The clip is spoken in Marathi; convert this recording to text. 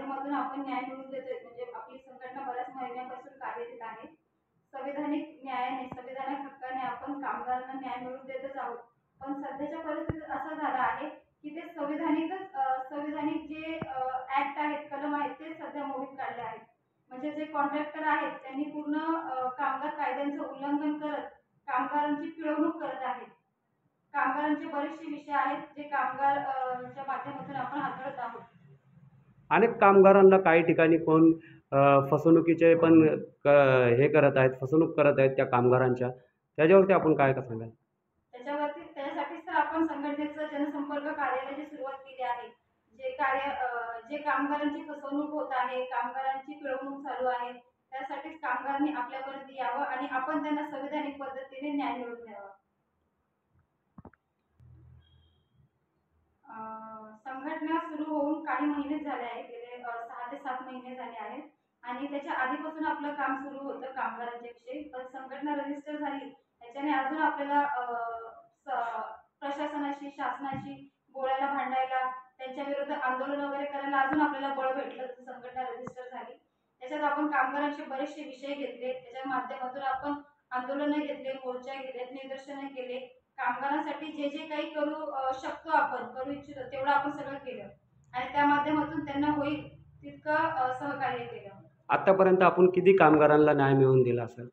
माध्यमातून आपण न्याय मिळवून देतोय. म्हणजे आपली संघटना बऱ्याच महिन्यापासून कार्यरत आहे. संविधानिक न्यायाने, संविधानिक हक्काने आपण कामगारांना न्याय मिळवून देतच आहोत. पण सध्याच्या परिस्थितीत असं झालं आहे की ते संविधानिक जे ऍक्ट आहेत, कलम आहेत, ते सध्या मोडीत काढले आहेत. म्हणजे जे कॉन्ट्रॅक्टर आहेत त्यांनी पूर्ण कामगार कायद्यांचं उल्लंघन करत कामगारांची पिळवणूक करत आहेत. कामगारांचे बरेचसे विषय आहेत जे च्या माध्यमातून आपण हाताळत आहोत. अनेक कामगारांना काही ठिकाणी कोण फसवणुकीचे पण हे करत आहेत, फसवणूक करत आहेत त्या कामगारांच्या. त्याच्यावरती आपण काय सांगाल? त्याच्यासाठीच तर आपण संघटनेचं जनसंपर्क कार्यालयाची सुरुवात केली आहे. जे कामगारांची फसवणूक होत आहे, कामगारांची पिळवणूक चालू आहे, त्यासाठीच कामगारांनी आपल्यापर्यंत यावं आणि आपण त्यांना संविधानिक पद्धतीने न्याय मिळवून द्यावा. संघटना सुरू होऊन काही महिने झाले आहेत. गेले 6 ते 7 महिने झाले आहेत आणि त्याच्या आधीपासून आपलं काम सुरू होतं कामगारांच्या विषयी. पण संघटना रजिस्टर झाली त्याच्याने अजून आपल्याला प्रशासनाशी, शासनाशी बोलायला, भांडायला, त्यांच्या विरुद्ध आंदोलन वगैरे करायला अजून आपल्याला बळ भेटलं. जसं संघटना रजिस्टर झाली त्याच्यात आपण कामगारांचे बरेचसे विषय घेतले. त्याच्या माध्यमातून आपण आंदोलनं घेतले, मोर्चा घेतले, निदर्शनं केले. कामगारांसाठी जे जे काही करू शकतो, आपण करू इच्छितो तेवढं आपण सगळं केलं आणि त्या माध्यमातून त्यांना होईल तितकं सहकार्य केलं. आतापर्यंत आपण किती कामगारांना न्याय मिळवून दिला असेल?